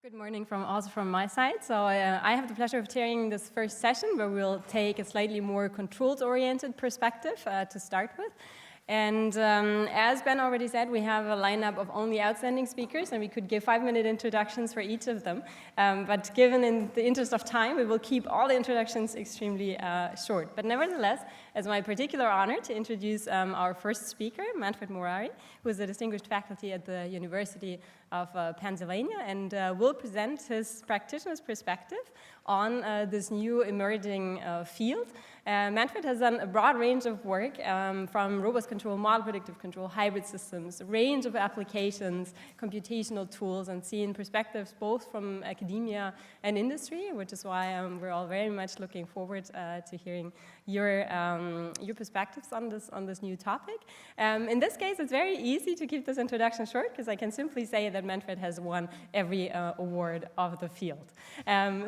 Good morning also from my side. So I have the pleasure of chairing this first session where we'll take a slightly more controls-oriented perspective to start with. And as Ben already said, we have a lineup of only outstanding speakers, and we could give 5-minute introductions for each of them. But given in the interest of time, we will keep all the introductions extremely short. But nevertheless, it's my particular honor to introduce our first speaker, Manfred Morari, who is a distinguished faculty at the University of Pennsylvania, and will present his practitioner's perspective on this new emerging field. Manfred has done a broad range of work from robust control, model predictive control, hybrid systems, a range of applications, computational tools, and seen perspectives both from academia and industry, which is why we're all very much looking forward to hearing your perspectives on this new topic. In this case, it's very easy to keep this introduction short because I can simply say that Manfred has won every award of the field.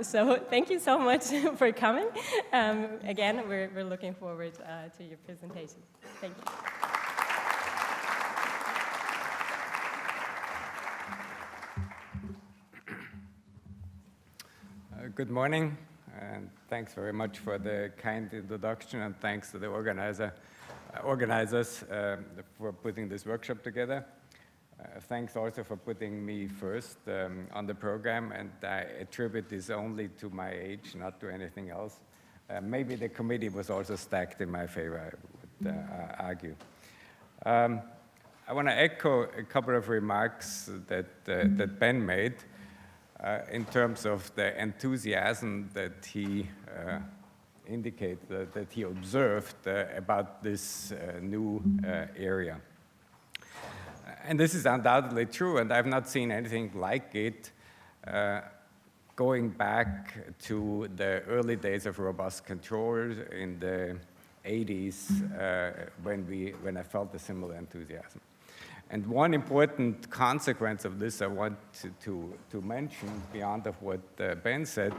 So thank you so much for coming. Again, we're looking forward to your presentation. Thank you. Good morning, and thanks very much for the kind introduction, and thanks to the organizers for putting this workshop together. Thanks also for putting me first on the program, and I attribute this only to my age, not to anything else. Maybe the committee was also stacked in my favor, I would argue. I want to echo a couple of remarks that Ben made in terms of the enthusiasm that he indicated, that he observed about this new area. And this is undoubtedly true, and I've not seen anything like it going back to the early days of robust control in the 80s when I felt a similar enthusiasm. And one important consequence of this I want to mention, beyond of what Ben said,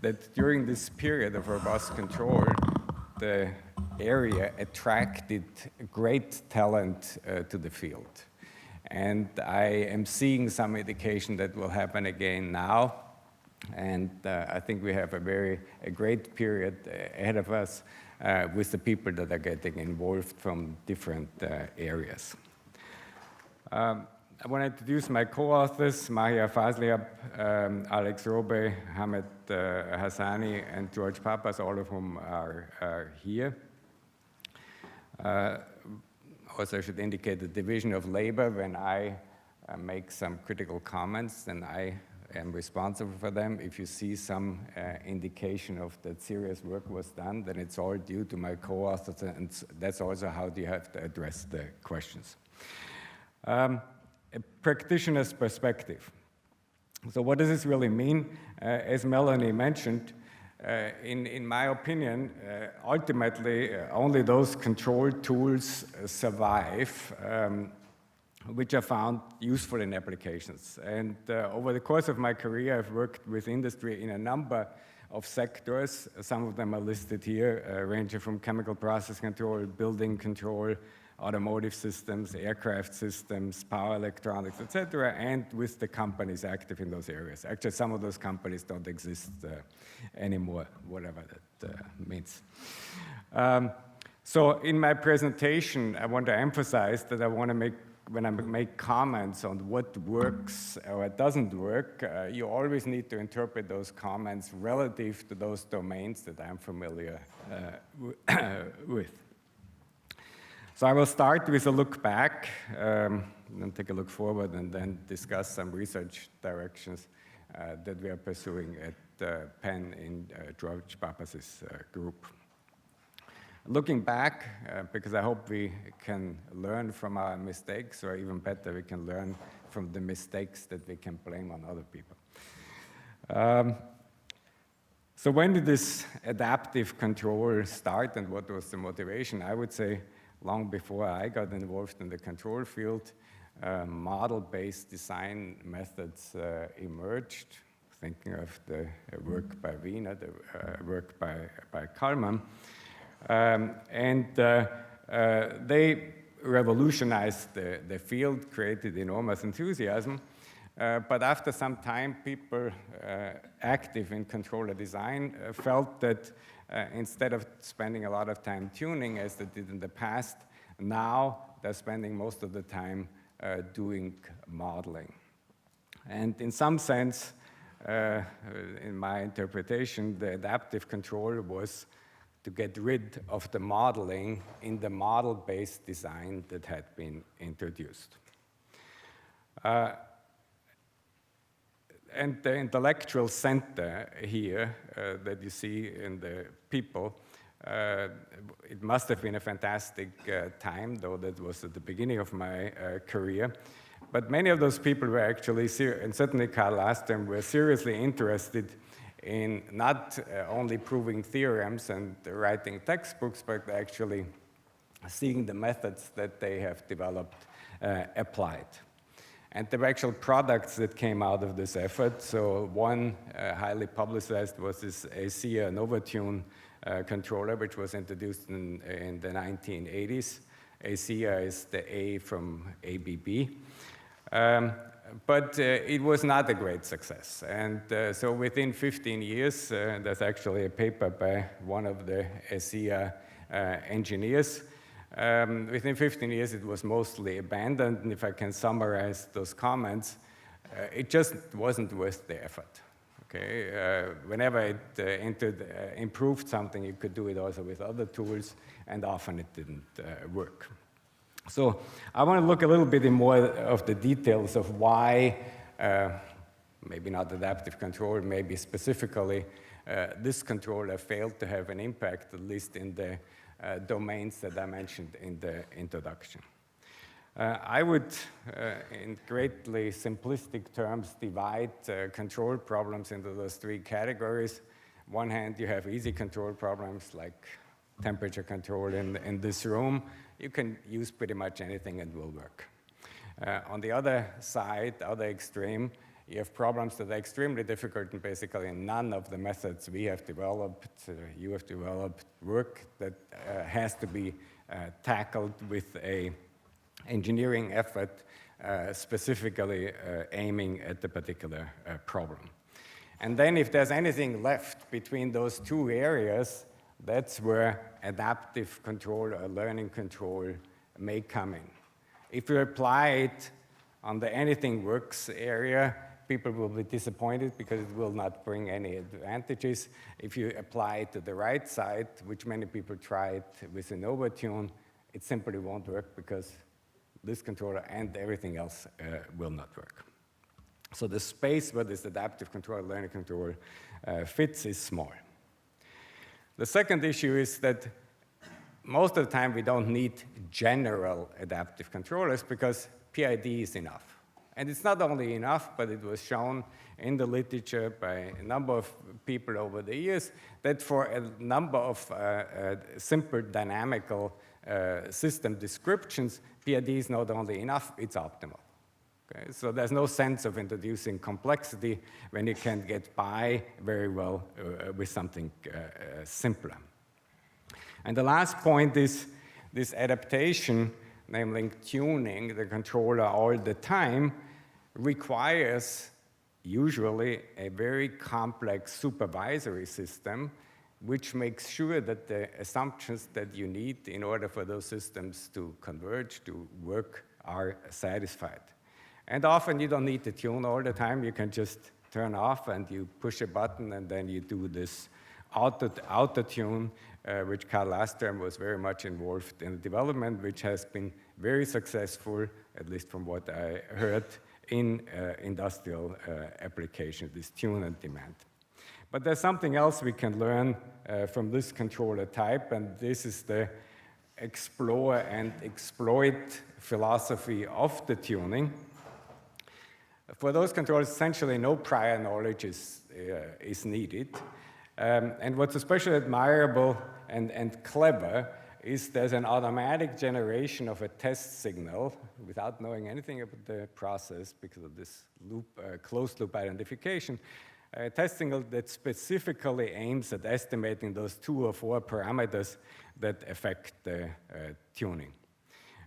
that during this period of robust control, the area attracted great talent to the field. And I am seeing some indication that will happen again now. And I think we have a great period ahead of us with the people that are getting involved from different areas. I want to introduce my co-authors, Mahia Fazliab, Alex Robe, Hamed Hassani, and George Papas, all of whom are here. Also, I should indicate the division of labor. When I make some critical comments, then I am responsible for them. If you see some indication of that serious work was done, then it's all due to my co-authors, and that's also how you have to address the questions. A practitioner's perspective. So what does this really mean? As Melanie mentioned, in my opinion, ultimately, only those control tools survive which are found useful in applications. And over the course of my career, I've worked with industry in a number of sectors. Some of them are listed here, ranging from chemical process control, building control, automotive systems, aircraft systems, power electronics, etc., and with the companies active in those areas. Actually, some of those companies don't exist anymore, whatever that means. So in my presentation, I want to emphasize that when I make comments on what works or doesn't work, you always need to interpret those comments relative to those domains that I'm familiar with. So I will start with a look back, then take a look forward, and then discuss some research directions that we are pursuing at Penn in George Papas's group. Looking back, because I hope we can learn from our mistakes, or even better, we can learn from the mistakes that we can blame on other people. So when did this adaptive control start, and what was the motivation? I would say long before I got involved in the control field, model-based design methods emerged, thinking of the work by Wiener, the work by Kalman. They revolutionized the field, created enormous enthusiasm, But after some time, people active in controller design felt that instead of spending a lot of time tuning as they did in the past, now they're spending most of the time doing modeling. And in some sense, in my interpretation, the adaptive control was to get rid of the modeling in the model-based design that had been introduced. And the intellectual center here that you see in the people, it must have been a fantastic time, though that was at the beginning of my career. But many of those people were actually, and certainly Carl Lastem, were seriously interested in not only proving theorems and writing textbooks, but actually seeing the methods that they have developed applied. And there were actual products that came out of this effort. So one highly publicized was this ASEA Novatune controller, which was introduced in the 1980s. ASEA is the A from ABB. But it was not a great success. And so within 15 years, there's actually a paper by one of the ASEA engineers. Within 15 years, it was mostly abandoned. And if I can summarize those comments, it just wasn't worth the effort. Okay? Whenever it improved something, you could do it also with other tools, and often it didn't work. So I want to look a little bit in more of the details of why, maybe not adaptive control, maybe specifically this controller failed to have an impact, at least in the domains that I mentioned in the introduction. I would, in greatly simplistic terms, divide control problems into those three categories. On one hand, you have easy control problems like temperature control in this room. You can use pretty much anything and it will work. On the other side, the other extreme, you have problems that are extremely difficult and basically none of the methods we have developed, you have developed, work that has to be tackled with an engineering effort specifically aiming at the particular problem. And then if there's anything left between those two areas, that's where adaptive control or learning control may come in. If you apply it on the anything works area, people will be disappointed because it will not bring any advantages. If you apply it to the right side, which many people tried with an Novatune, it simply won't work because this controller and everything else will not work. So the space where this adaptive control, learning control fits is small. The second issue is that most of the time we don't need general adaptive controllers because PID is enough. And it's not only enough, but it was shown in the literature by a number of people over the years that for a number of simple dynamical system descriptions, PID is not only enough, it's optimal. Okay? So there's no sense of introducing complexity when you can get by very well with something simpler. And the last point is this adaptation, namely tuning the controller all the time, requires usually a very complex supervisory system which makes sure that the assumptions that you need in order for those systems to converge, to work, are satisfied. And often you don't need to tune all the time. You can just turn off and you push a button and then you do this auto-tune, which Carl Lastem was very much involved in the development, which has been very successful, at least from what I heard, in industrial applications, this tune and demand. But there's something else we can learn from this controller type, and this is the explore and exploit philosophy of the tuning. For those controllers, essentially no prior knowledge is needed. And what's especially admirable and clever is there's an automatic generation of a test signal without knowing anything about the process because of this loop, closed loop identification, a test signal that specifically aims at estimating those 2 or 4 parameters that affect the tuning.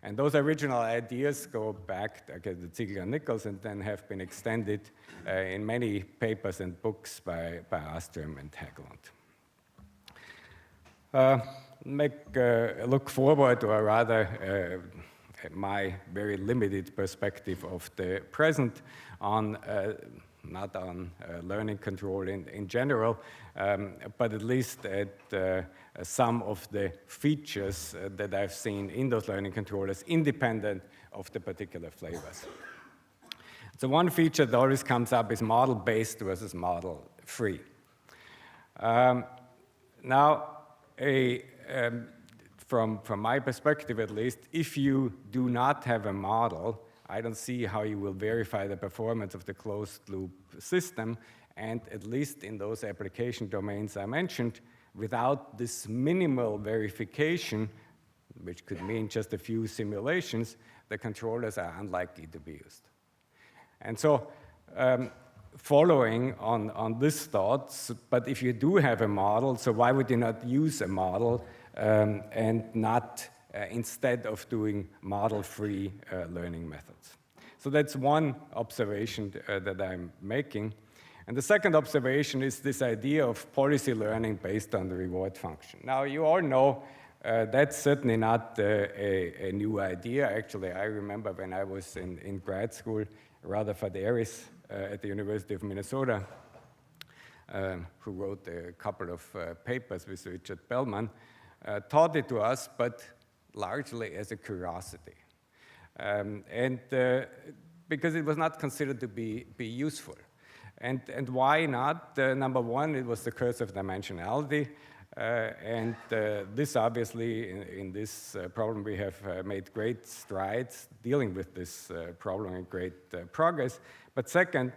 And those original ideas go back to Ziegler and Nichols and then have been extended in many papers and books by Ostrom and Haglund. Look forward, or rather my very limited perspective of the present on not on learning control in general, but at least at some of the features that I've seen in those learning controllers independent of the particular flavors. So one feature that always comes up is model-based versus model-free. Now, from my perspective at least, if you do not have a model, I don't see how you will verify the performance of the closed-loop system, and at least in those application domains I mentioned, without this minimal verification, which could mean just a few simulations, the controllers are unlikely to be used. And so, following on this thoughts, but if you do have a model, so why would you not use a model and not instead of doing model-free learning methods? So that's one observation that I'm making. And the second observation is this idea of policy learning based on the reward function. Now, you all know that's certainly not a new idea. Actually, I remember when I was in grad school, Rutherford Aris at the University of Minnesota, who wrote a couple of papers with Richard Bellman, taught it to us, but largely as a curiosity. Because it was not considered to be useful. And why not? Number one, it was the curse of dimensionality. This obviously, in this problem, we have made great strides dealing with this problem and great progress. But second,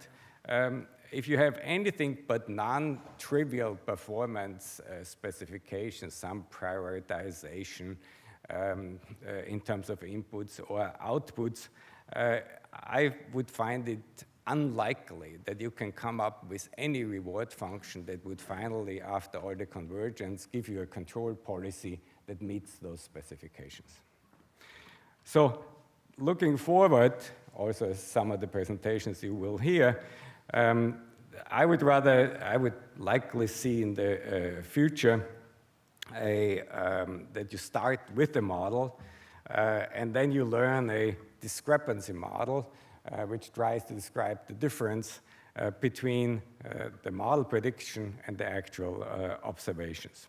if you have anything but non-trivial performance specifications, some prioritization in terms of inputs or outputs, I would find it unlikely that you can come up with any reward function that would finally, after all the convergence, give you a control policy that meets those specifications. So looking forward, also some of the presentations you will hear, I would likely see in the future that you start with a model and then you learn a discrepancy model which tries to describe the difference between the model prediction and the actual observations.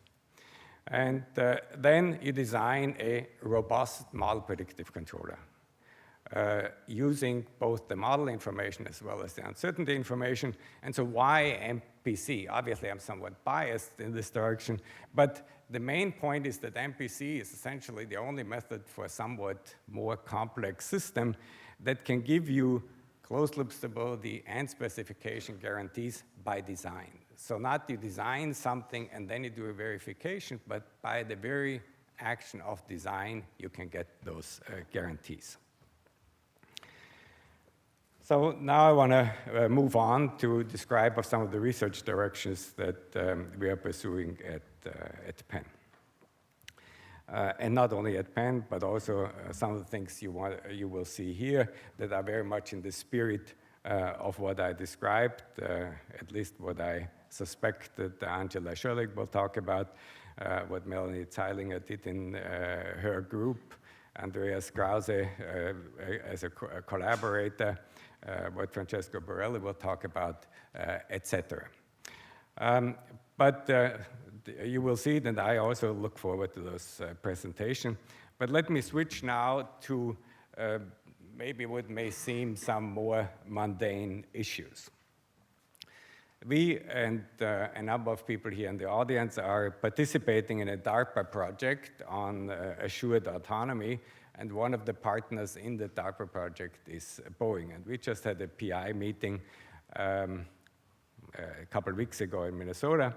And then you design a robust model predictive controller using both the model information as well as the uncertainty information. And so why MPC? Obviously, I'm somewhat biased in this direction, but the main point is that MPC is essentially the only method for a somewhat more complex system that can give you closed-loop stability and specification guarantees by design. So not you design something and then you do a verification, but by the very action of design, you can get those guarantees. So now I want to move on to describe some of the research directions that we are pursuing at Penn. And not only at Penn, but also some of the things you will see here that are very much in the spirit of what I described, at least what I suspect that Angela Schörling will talk about, what Melanie Zeilinger did in her group, Andreas Krause as a collaborator, what Francesco Borelli will talk about, etc. But you will see that I also look forward to those presentations. But let me switch now to maybe what may seem some more mundane issues. We and a number of people here in the audience are participating in a DARPA project on assured autonomy, and one of the partners in the DARPA project is Boeing. And we just had a PI meeting a couple of weeks ago in Minnesota,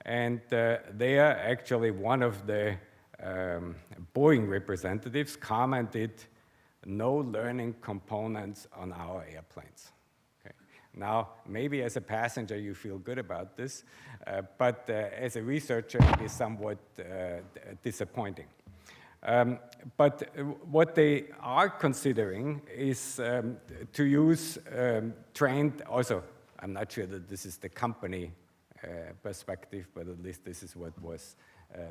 and there actually one of the Boeing representatives commented, "No learning components on our airplanes." Okay. Now, maybe as a passenger you feel good about this, but as a researcher it is somewhat disappointing. But what they are considering is to use trained, also, I'm not sure that this is the company perspective, but at least this is what was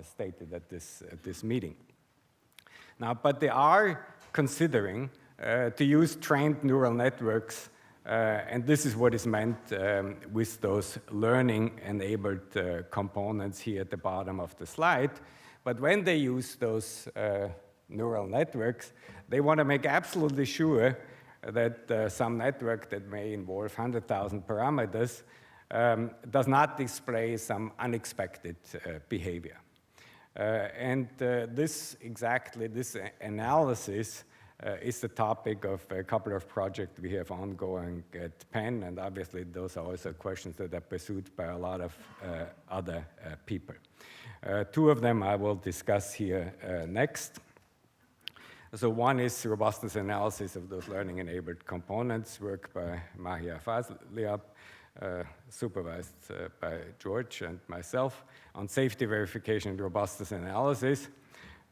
stated at this meeting. Now, but they are considering to use trained neural networks, and this is what is meant with those learning-enabled components here at the bottom of the slide. But when they use those neural networks, they want to make absolutely sure that some network that may involve 100,000 parameters does not display some unexpected behavior. This analysis is the topic of a couple of projects we have ongoing at Penn, and obviously those are also questions that are pursued by a lot of other people. Two of them I will discuss here next. So one is robustness analysis of those learning-enabled components, work by Mahia Fazliab, supervised by George and myself, on safety verification and robustness analysis.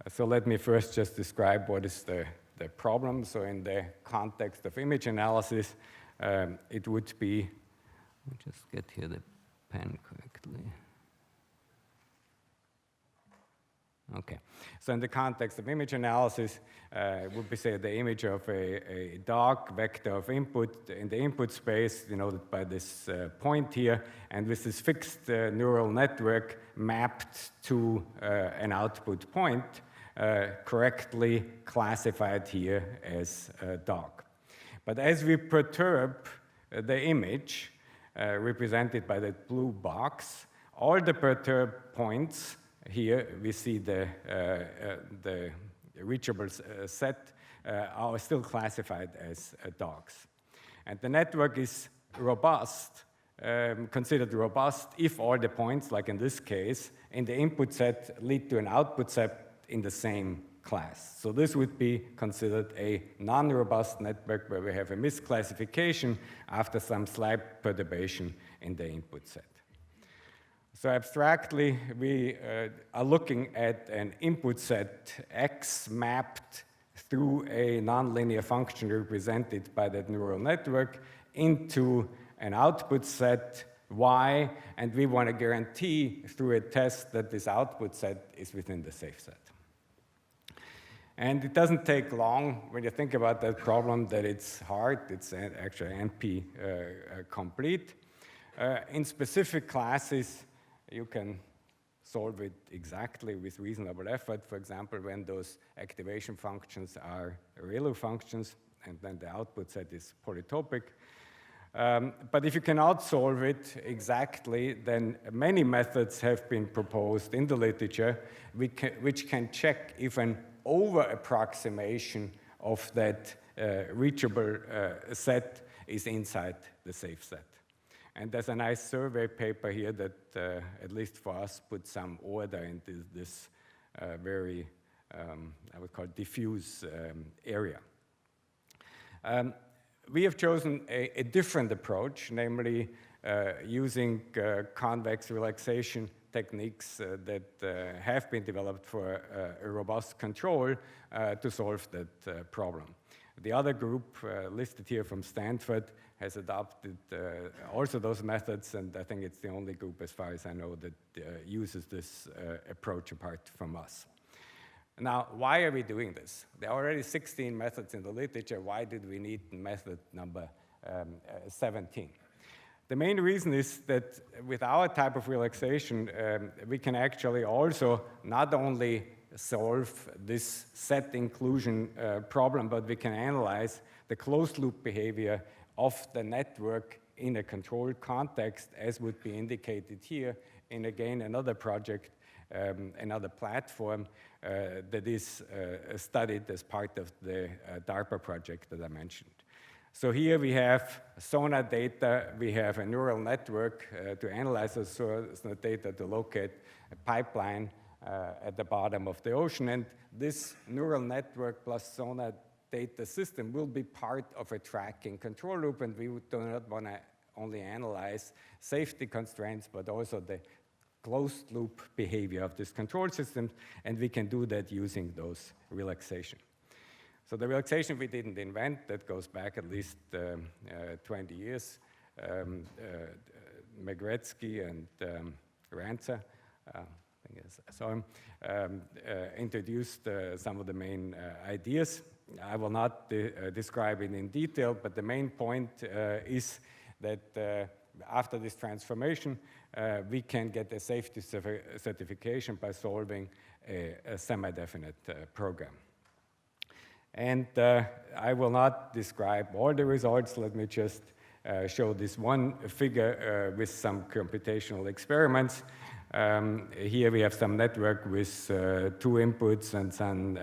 So let me first just describe what is the problem. So in the context of image analysis, it would be, let me just get here the pen correctly. Okay, so in the context of image analysis, would be, say, the image of a dog, vector of input in the input space, denoted by this point here, and with this fixed neural network mapped to an output point, correctly classified here as a dog. But as we perturb the image, represented by that blue box, all the perturbed points here, we see the reachable set are still classified as dogs. And the network is robust, considered robust, if all the points, like in this case, in the input set lead to an output set in the same class. So this would be considered a non-robust network where we have a misclassification after some slight perturbation in the input set. So abstractly, we are looking at an input set X mapped through a nonlinear function represented by that neural network into an output set Y, and we want to guarantee through a test that this output set is within the safe set. And it doesn't take long when you think about that problem that it's hard. It's actually NP complete. In specific classes, you can solve it exactly with reasonable effort. For example, when those activation functions are ReLU functions, and then the output set is polytopic. But if you cannot solve it exactly, then many methods have been proposed in the literature which can check if an over-approximation of that reachable set is inside the safe set. And there's a nice survey paper here that, at least for us, puts some order into this very, I would call it diffuse area. We have chosen a different approach, namely using convex relaxation techniques that have been developed for a robust control to solve that problem. The other group listed here from Stanford has adopted also those methods, and I think it's the only group, as far as I know, that uses this approach apart from us. Now, why are we doing this? There are already 16 methods in the literature. Why did we need method number 17? The main reason is that with our type of relaxation, we can actually also not only solve this set inclusion problem, but we can analyze the closed loop behavior of the network in a controlled context, as would be indicated here in, again, another project, another platform that is studied as part of the DARPA project that I mentioned. So here we have sonar data, we have a neural network to analyze the sonar data to locate a pipeline at the bottom of the ocean, and this neural network plus sonar data system will be part of a tracking control loop, and we do not want to only analyze safety constraints, but also the closed loop behavior of this control system, and we can do that using those relaxation. So the relaxation we didn't invent, that goes back at least 20 years. Megretsky and Ranzer, introduced some of the main ideas. I will not describe it in detail, but the main point is that after this transformation, we can get a safety certification by solving a semi-definite program. And I will not describe all the results. Let me just show this one figure with some computational experiments. Here we have some network with 2 inputs and some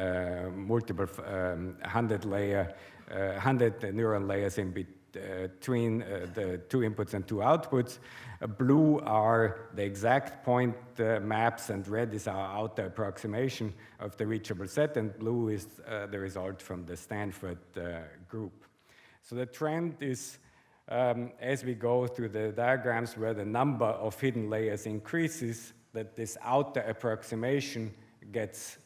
multiple 100 neuron layers in between the 2 inputs and 2 outputs. Blue are the exact point maps, and red is our outer approximation of the reachable set, and blue is the result from the Stanford group. So the trend is, as we go through the diagrams where the number of hidden layers increases, that this outer approximation gets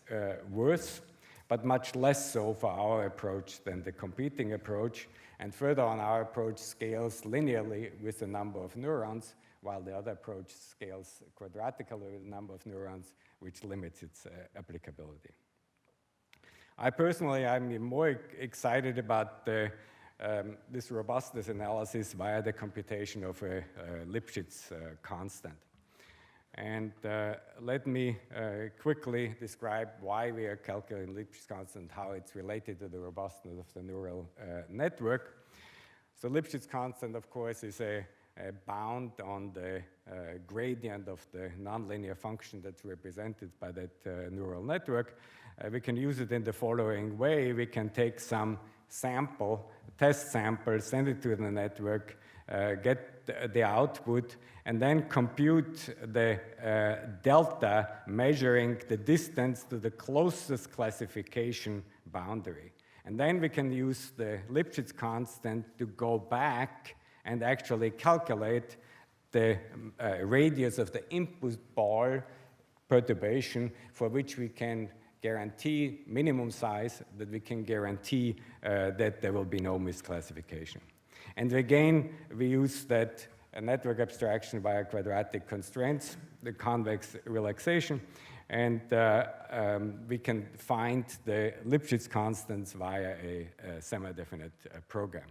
worse, but much less so for our approach than the competing approach. And further on, our approach scales linearly with the number of neurons, while the other approach scales quadratically with the number of neurons, which limits its applicability. I personally, I'm more excited about this robustness analysis via the computation of a Lipschitz constant. And let me quickly describe why we are calculating Lipschitz constant, how it's related to the robustness of the neural network. So Lipschitz constant, of course, is a bound on the gradient of the nonlinear function that's represented by that neural network. We can use it in the following way. We can take some test sample, send it to the network, get the output, and then compute the delta measuring the distance to the closest classification boundary. And then we can use the Lipschitz constant to go back and actually calculate the radius of the input ball perturbation, for which we can guarantee minimum size, that we can guarantee that there will be no misclassification. And again, we use that network abstraction via quadratic constraints, the convex relaxation, and we can find the Lipschitz constants via a semi-definite program.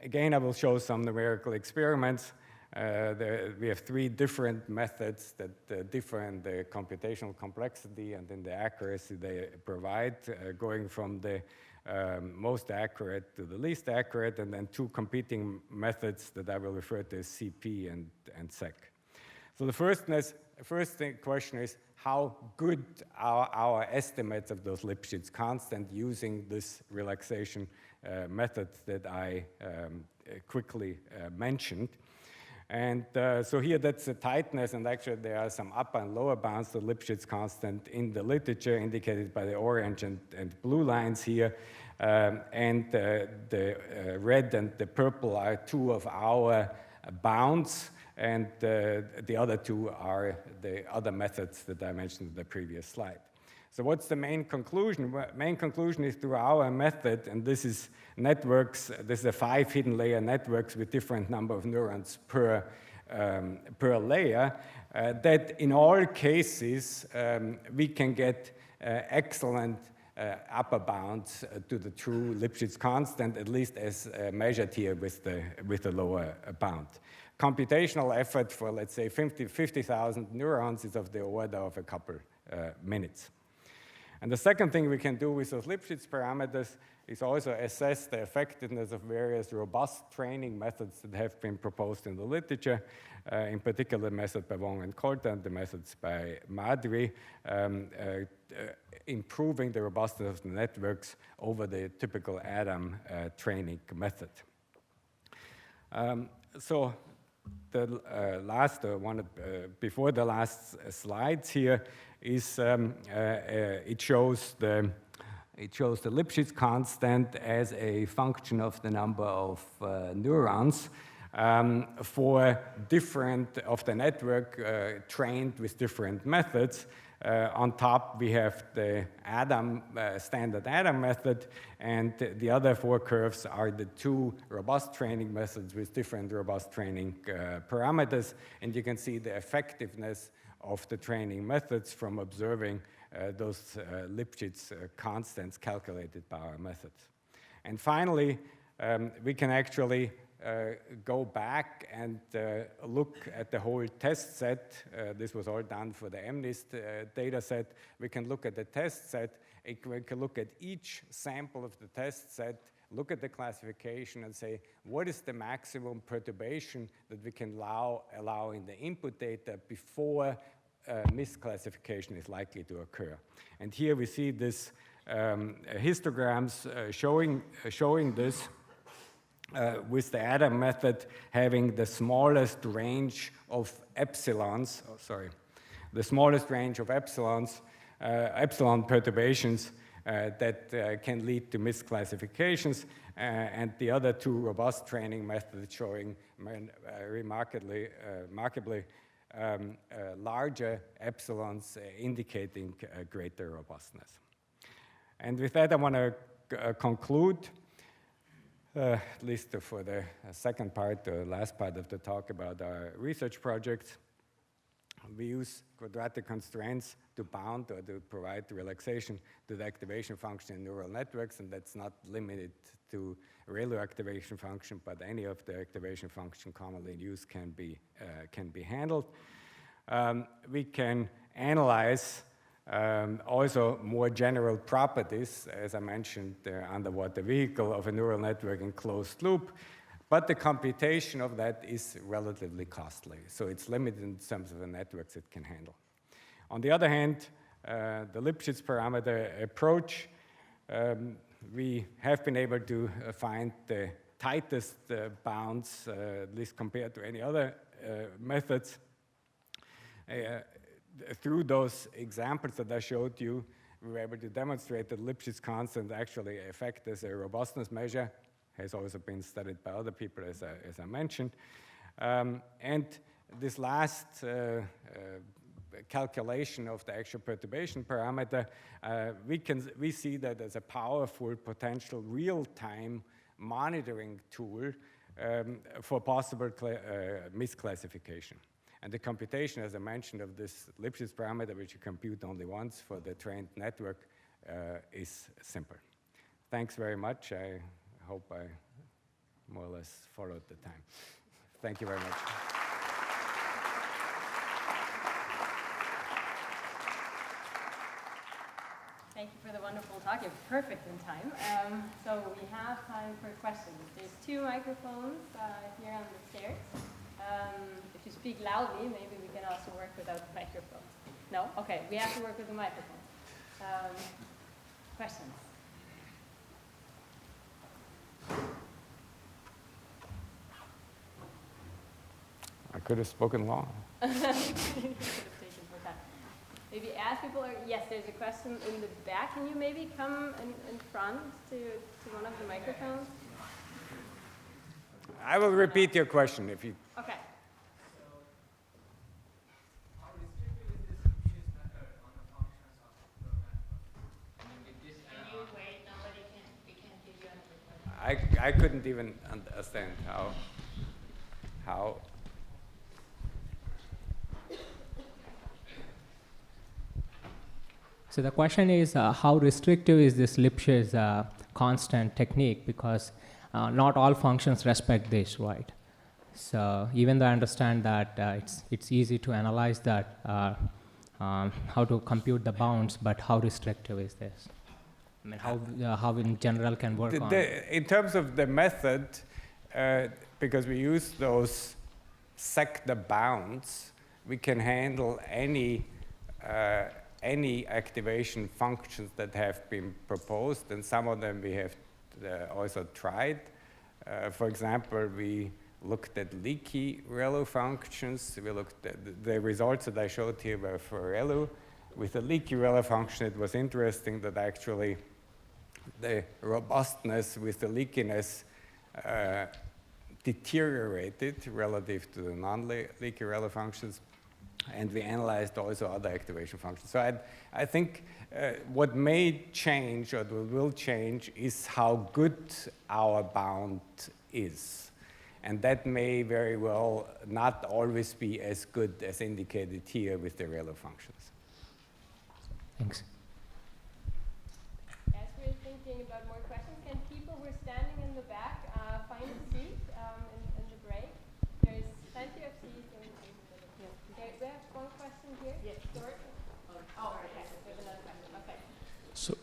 Again, I will show some numerical experiments. We have 3 different methods that differ in the computational complexity and in the accuracy they provide, going from the most accurate to the least accurate, and then 2 competing methods that I will refer to as CP and SEC. So the first question is, how good are our estimates of those Lipschitz constant using this relaxation method that I quickly mentioned? And so here that's the tightness, and actually there are some upper and lower bounds to Lipschitz constant in the literature, indicated by the orange and blue lines here. And the red and the purple are 2 of our bounds, and the other 2 are the other methods that I mentioned in the previous slide. So what's the main conclusion? Well, main conclusion is through our method, and this is networks, this is a 5 hidden layer networks with different number of neurons per layer, that in all cases we can get excellent upper bounds to the true Lipschitz constant, at least as measured here with the lower bound. Computational effort for, let's say, 50,000 neurons is of the order of a couple minutes. And the second thing we can do with those Lipschitz parameters is also assess the effectiveness of various robust training methods that have been proposed in the literature, in particular the method by Wong and Coulter and the methods by Madri, improving the robustness of the networks over the typical Adam training method. So the last one before the last slides here is it shows the Lipschitz constant as a function of the number of neurons. for different of the network trained with different methods. On top, we have the standard Adam method, and the other 4 curves are the 2 robust training methods with different robust training parameters. And you can see the effectiveness of the training methods from observing those Lipschitz constants calculated by our methods. And finally, we can actually go back and look at the whole test set. This was all done for the MNIST data set. We can look at the test set. We can look at each sample of the test set, look at the classification and say, what is the maximum perturbation that we can allow in the input data before misclassification is likely to occur. And here we see this histograms showing this. With the Adam method having the smallest range of epsilons, the smallest range of epsilon perturbations that can lead to misclassifications, and the other 2 robust training methods showing remarkably larger epsilons indicating greater robustness. And with that, I want to conclude. At least for the second part, the last part of the talk about our research projects. We use quadratic constraints to bound or to provide relaxation to the activation function in neural networks, and that's not limited to ReLU activation function, but any of the activation function commonly in use can be handled. We can analyze also more general properties, as I mentioned, the underwater vehicle of a neural network in closed loop, but the computation of that is relatively costly. So it's limited in terms of the networks it can handle. On the other hand, the Lipschitz parameter approach, we have been able to find the tightest bounds, at least compared to any other methods. Through those examples that I showed you, we were able to demonstrate that Lipschitz constant actually affects as a robustness measure, has also been studied by other people, as I mentioned. And this last calculation of the actual perturbation parameter, we see that as a powerful potential real-time monitoring tool for possible misclassification. And the computation, as I mentioned, of this Lipschitz parameter, which you compute only once for the trained network, is simple. Thanks very much. I hope I more or less followed the time. Thank you very much. Thank you for the wonderful talk. You're perfect in time. So we have time for questions. There's 2 microphones here on the stairs. If you speak loudly, maybe we can also work without the microphone. No? Okay, we have to work with the microphone. Questions? I could have spoken long. Maybe ask people, or yes, there's a question in the back. Can you maybe come in front to one of the microphones? I will repeat your question if you... Okay. So, how restrictive is this Lipschitz method on the functions of the network? I mean, with this... Can you wait? We can't give you another question. I couldn't even understand how... So the question is, how restrictive is this Lipschitz constant technique? Because not all functions respect this, right? So even though I understand that it's easy to analyze that, how to compute the bounds, but how restrictive is this? I mean, how in general can work on it? In terms of the method, because we use those sector bounds, we can handle any activation functions that have been proposed, and some of them we have also tried. For example, we looked at leaky ReLU functions. We looked at the results that I showed here were for ReLU. With the leaky ReLU function, it was interesting that actually the robustness with the leakiness deteriorated relative to the non-leaky rel functions, and we analyzed also other activation functions. So I think what may change or what will change is how good our bound is. And that may very well not always be as good as indicated here with the ReLU functions. Thanks. As we're thinking about more questions, can people who are standing in the back find a seat in the break? There's plenty of seats in the table. Okay, we have one question here. Yes, George. Oh, okay. There's another question. Okay. So,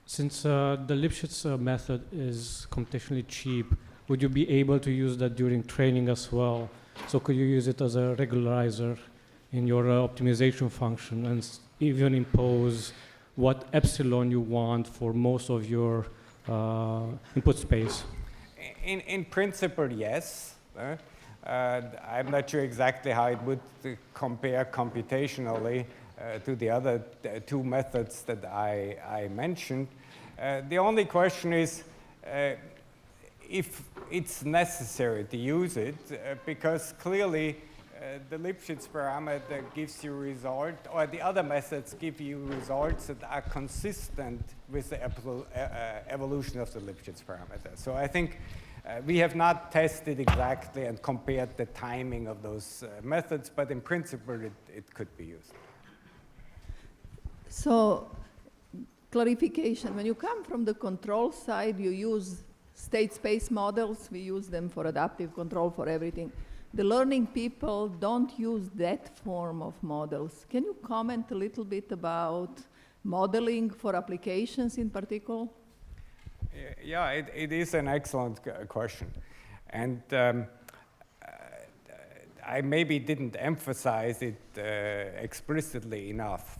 since the Lipschitz method is computationally cheap, would you be able to use that during training as well? So could you use it as a regularizer in your optimization function and even impose what epsilon you want for most of your input space? In principle, yes. I'm not sure exactly how it would compare computationally to the other two methods that I mentioned. The only question is if it's necessary to use it, because clearly the Lipschitz parameter gives you result, or the other methods give you results that are consistent with the evolution of the Lipschitz parameter. So I think we have not tested exactly and compared the timing of those methods, but in principle it could be used. So, clarification, when you come from the control side, you use state space models. We use them for adaptive control for everything. The learning people don't use that form of models. Can you comment a little bit about modeling for applications in particular? Yeah, it is an excellent question. And I maybe didn't emphasize it explicitly enough.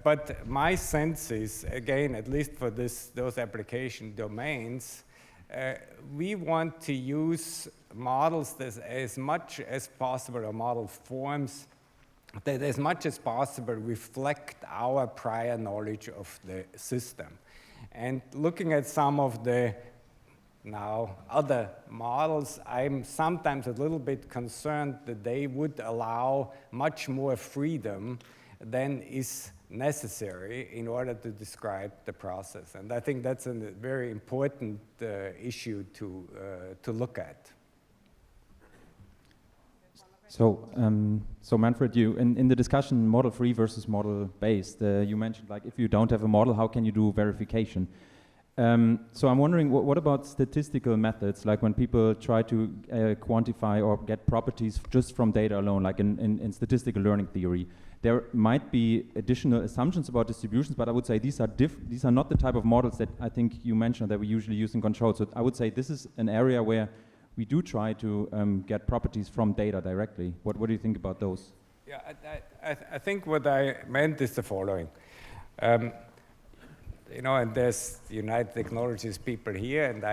But my sense is, again, at least for those application domains, we want to use models that as much as possible, or model forms that as much as possible reflect our prior knowledge of the system. And looking at some of the now other models, I'm sometimes a little bit concerned that they would allow much more freedom than is necessary in order to describe the process. And I think that's a very important issue to look at. So Manfred, you in the discussion model-free versus model-based, you mentioned like if you don't have a model, how can you do verification? So I'm wondering, what about statistical methods, like when people try to quantify or get properties just from data alone, like in statistical learning theory? There might be additional assumptions about distributions, but I would say these are not the type of models that I think you mentioned that we usually use in control. So I would say this is an area where we do try to get properties from data directly. What do you think about those? Yeah, I think what I meant is the following. You know, and there's United Technologies people here, and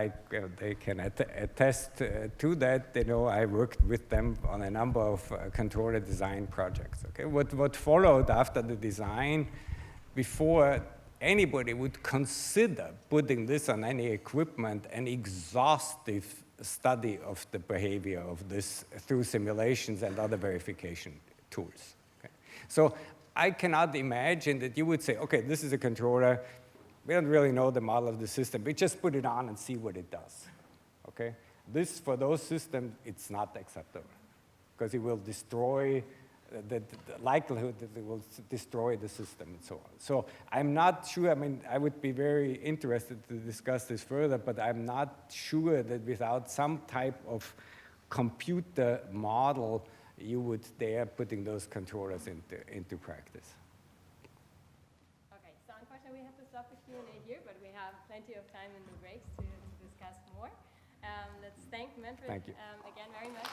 they can attest to that. You know, I worked with them on a number of controller design projects. Okay, what followed after the design, before anybody would consider putting this on any equipment, an exhaustive study of the behavior of this through simulations and other verification tools. Okay? So I cannot imagine that you would say, okay, this is a controller. We don't really know the model of the system. We just put it on and see what it does. Okay? This, for those systems, it's not acceptable because it will destroy the likelihood that it will destroy the system and so on. So I'm not sure. I mean, I would be very interested to discuss this further, but I'm not sure that without some type of computer model, you would dare putting those controllers into practice. We have to stop the Q&A here, but we have plenty of time in the breaks to discuss more. Let's thank Manfred again very much.